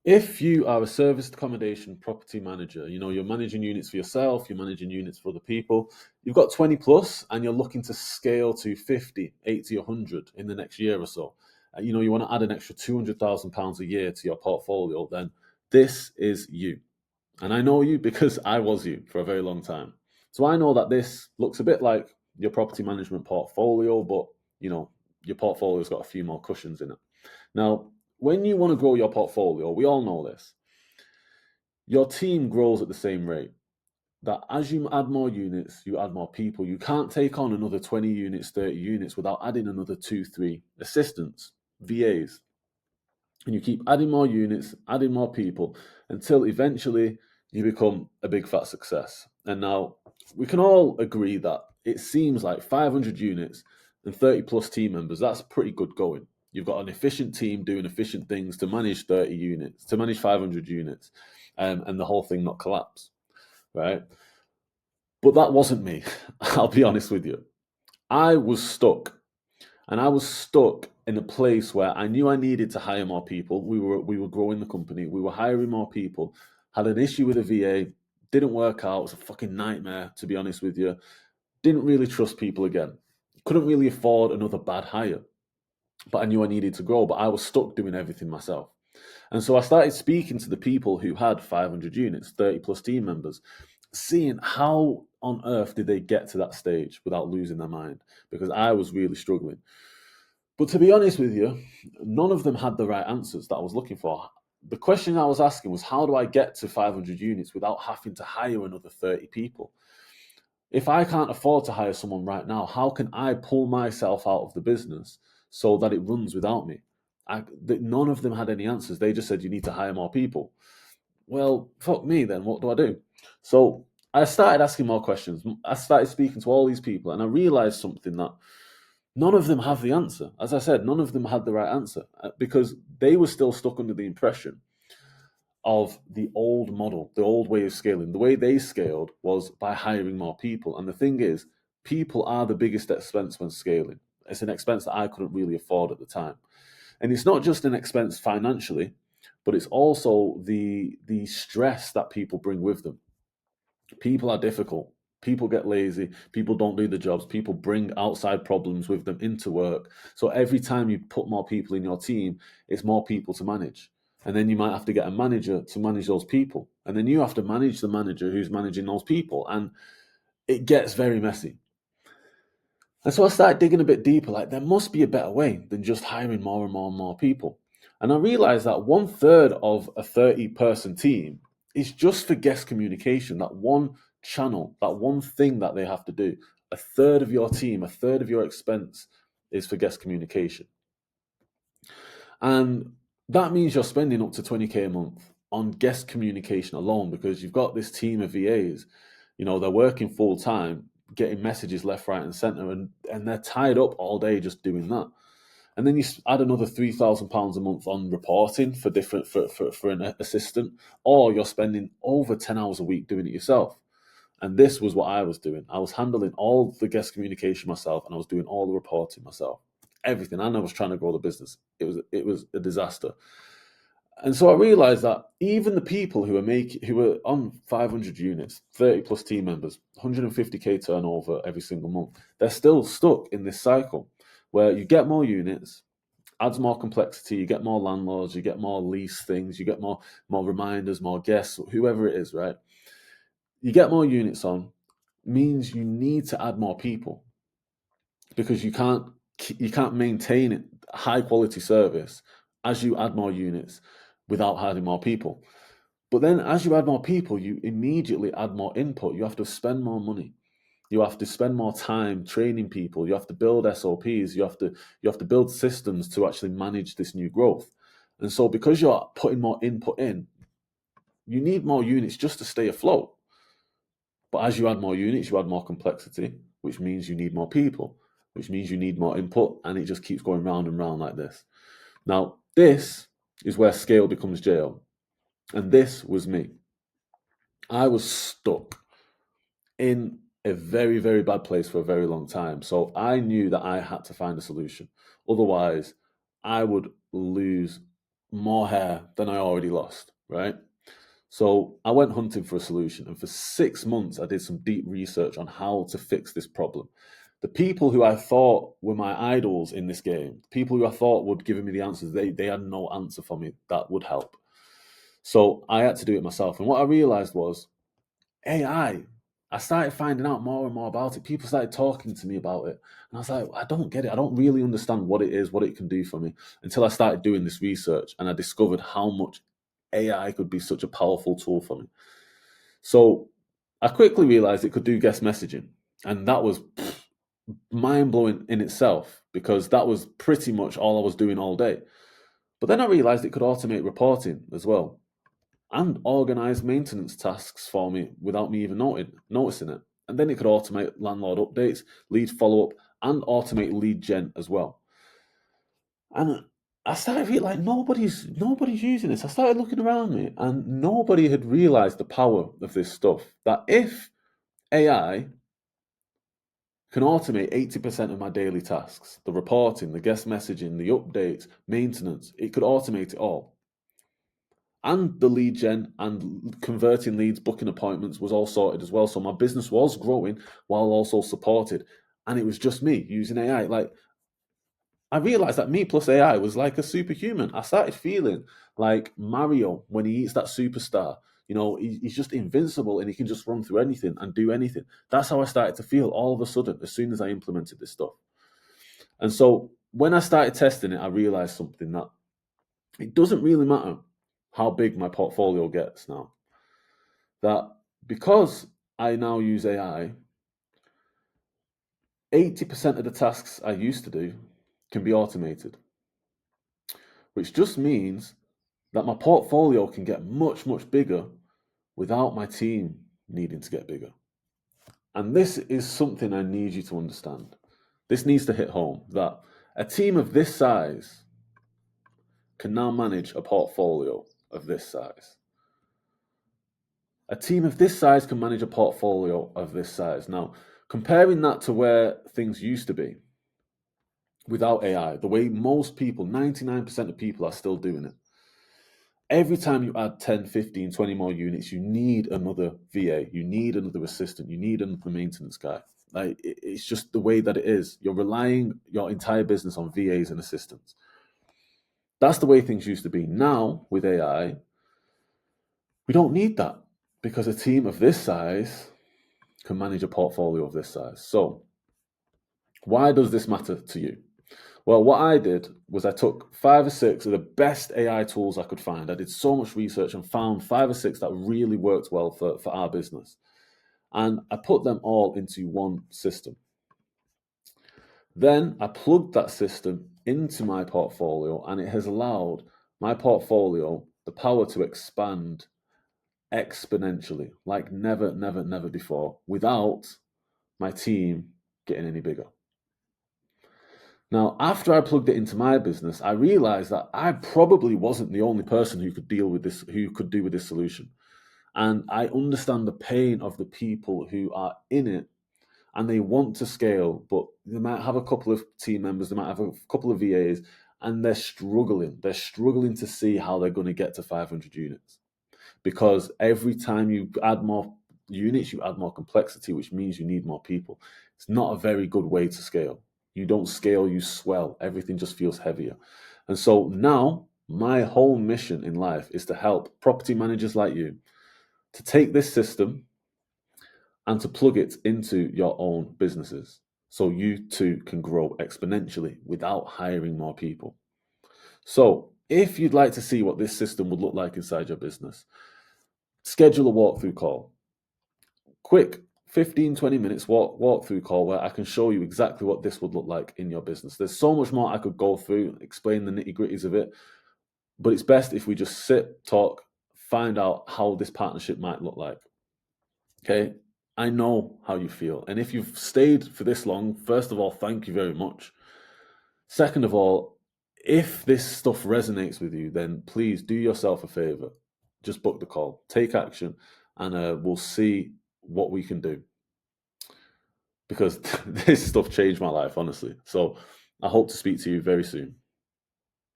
If you are a serviced accommodation property manager, you're managing units for yourself, you're managing units for other people, you've got 20 plus and you're looking to scale to 50, 80, 100 in the next year or so. You want to add an extra £200,000 a year to your portfolio, then this is you. And I know you because I was you for a very long time. So I know that this looks a bit like your property management portfolio, but your portfolio's got a few more cushions in it. Now, when you want to grow your portfolio, we all know this. Your team grows at the same rate. That as you add more units, you add more people. You can't take on another 20 units, 30 units without adding another 2, 3 assistants, VAs. And you keep adding more units, adding more people until eventually you become a big fat success. And now we can all agree that it seems like 500 units and 30 plus team members, that's pretty good going. You've got an efficient team doing efficient things to manage 30 units, to manage 500 units, and the whole thing not collapse, right? But that wasn't me. I'll be honest with you. I was stuck. And I was stuck in a place where I knew I needed to hire more people. We were growing the company. We were hiring more people. Had an issue with a VA. Didn't work out. It was a fucking nightmare, to be honest with you. Didn't really trust people again. Couldn't really afford another bad hire. But I knew I needed to grow. But I was stuck doing everything myself. And so I started speaking to the people who had 500 units, 30 plus team members, seeing how on earth did they get to that stage without losing their mind, because I was really struggling. But to be honest with you, none of them had the right answers that I was looking for. The question I was asking was, how do I get to 500 units without having to hire another 30 people? If I can't afford to hire someone right now, how can I pull myself out of the business so that it runs without me? None of them had any answers. They just said, you need to hire more people. Well, fuck me then. What do I do? So I started asking more questions. I started speaking to all these people, and I realized something, that none of them have the answer. As I said, none of them had the right answer because they were still stuck under the impression of the old model, the old way of scaling. The way they scaled was by hiring more people. And the thing is, people are the biggest expense when scaling. It's an expense that I couldn't really afford at the time. And it's not just an expense financially, but it's also the stress that people bring with them. People are difficult. People get lazy. People don't do the jobs. People bring outside problems with them into work. So every time you put more people in your team, it's more people to manage. And then you might have to get a manager to manage those people. And then you have to manage the manager who's managing those people. And it gets very messy. And so I started digging a bit deeper, like there must be a better way than just hiring more and more and more people. And I realized that 1/3 of a 30-person team is just for guest communication, that one channel, that one thing that they have to do. A third of your team, a third of your expense is for guest communication. And that means you're spending up to 20K a month on guest communication alone, because you've got this team of VAs, they're working full time, getting messages left, right, and center, and they're tied up all day just doing that. And then you add another £3,000 a month on reporting for different for an assistant, or you're spending over 10 hours a week doing it yourself. And this was what I was doing. I was handling all the guest communication myself, and I was doing all the reporting myself, everything. And I was trying to grow the business. It was a disaster. And so I realized that even the people who were on 500 units, 30 plus team members, 150K turnover every single month, they're still stuck in this cycle where you get more units, adds more complexity, you get more landlords, you get more lease things, you get more reminders, more guests, whoever it is, right? You get more units on, means you need to add more people, because you can't maintain it, high quality service as you add more units without adding more people. But then as you add more people, you immediately add more input. You have to spend more money. You have to spend more time training people. You have to build SOPs. You have to build systems to actually manage this new growth. And so because you're putting more input in, you need more units just to stay afloat. But as you add more units, you add more complexity, which means you need more people, which means you need more input, and it just keeps going round and round like this. Now, this is where scale becomes jail. And this was me. I was stuck in a very, very bad place for a very long time. So I knew that I had to find a solution. Otherwise, I would lose more hair than I already lost, right? So I went hunting for a solution, and for 6 months, I did some deep research on how to fix this problem. The people who I thought were my idols in this game, people who I thought would give me the answers, they had no answer for me that would help. So I had to do it myself. And what I realized was AI. I started finding out more and more about it. People started talking to me about it. And I was like, I don't get it. I don't really understand what it is, what it can do for me, until I started doing this research and I discovered how much AI could be such a powerful tool for me. So I quickly realized it could do guest messaging. And that was mind blowing in itself because that was pretty much all I was doing all day. But then I realized it could automate reporting as well and organize maintenance tasks for me without me even noticing it. And then it could automate landlord updates, lead follow up, and automate lead gen as well. And I started feeling like nobody's using this. I started looking around me, and nobody had realized the power of this stuff. That if AI can automate 80% of my daily tasks, the reporting, the guest messaging, the updates, maintenance, it could automate it all. And the lead gen and converting leads, booking appointments was all sorted as well. So my business was growing while also supported. And it was just me using AI. Like I realized that me plus AI was like a superhuman. I started feeling like Mario when he eats that superstar. You know, he's just invincible and he can just run through anything and do anything. That's how I started to feel all of a sudden as soon as I implemented this stuff. And so when I started testing it, I realized something that it doesn't really matter how big my portfolio gets now. That because I now use AI, 80% of the tasks I used to do can be automated, which just means that my portfolio can get much, much bigger without my team needing to get bigger. And this is something I need you to understand. This needs to hit home that a team of this size can now manage a portfolio of this size. A team of this size can manage a portfolio of this size. Now, comparing that to where things used to be without AI, the way most people, 99% of people are still doing it. Every time you add 10, 15, 20 more units, you need another VA, you need another assistant, you need another maintenance guy. Like it's just the way that it is. You're relying your entire business on VAs and assistants. That's the way things used to be. Now, with AI, we don't need that because a team of this size can manage a portfolio of this size. So, why does this matter to you? Well, what I did was I took 5 or 6 of the best AI tools I could find. I did so much research and found 5 or 6 that really worked well for our business. And I put them all into one system. Then I plugged that system into my portfolio, and it has allowed my portfolio the power to expand exponentially, like never, never, never before, without my team getting any bigger. Now, after I plugged it into my business, I realized that I probably wasn't the only person who could deal with this, who could do with this solution. And I understand the pain of the people who are in it and they want to scale, but they might have a couple of team members, they might have a couple of VAs, and they're struggling. They're struggling to see how they're going to get to 500 units. Because every time you add more units, you add more complexity, which means you need more people. It's not a very good way to scale. You don't scale, you swell. Everything just feels heavier. And so now my whole mission in life is to help property managers like you to take this system and to plug it into your own businesses so you too can grow exponentially without hiring more people. So if you'd like to see what this system would look like inside your business, schedule a walkthrough call. Quick 15, 20 minutes walkthrough call where I can show you exactly what this would look like in your business. There's so much more I could go through, explain the nitty gritties of it, but it's best if we just sit, talk, find out how this partnership might look like. Okay? I know how you feel. And if you've stayed for this long, first of all, thank you very much. Second of all, if this stuff resonates with you, then please do yourself a favor. Just book the call, take action, and we'll see what we can do. Because this stuff changed my life, honestly. So I hope to speak to you very soon.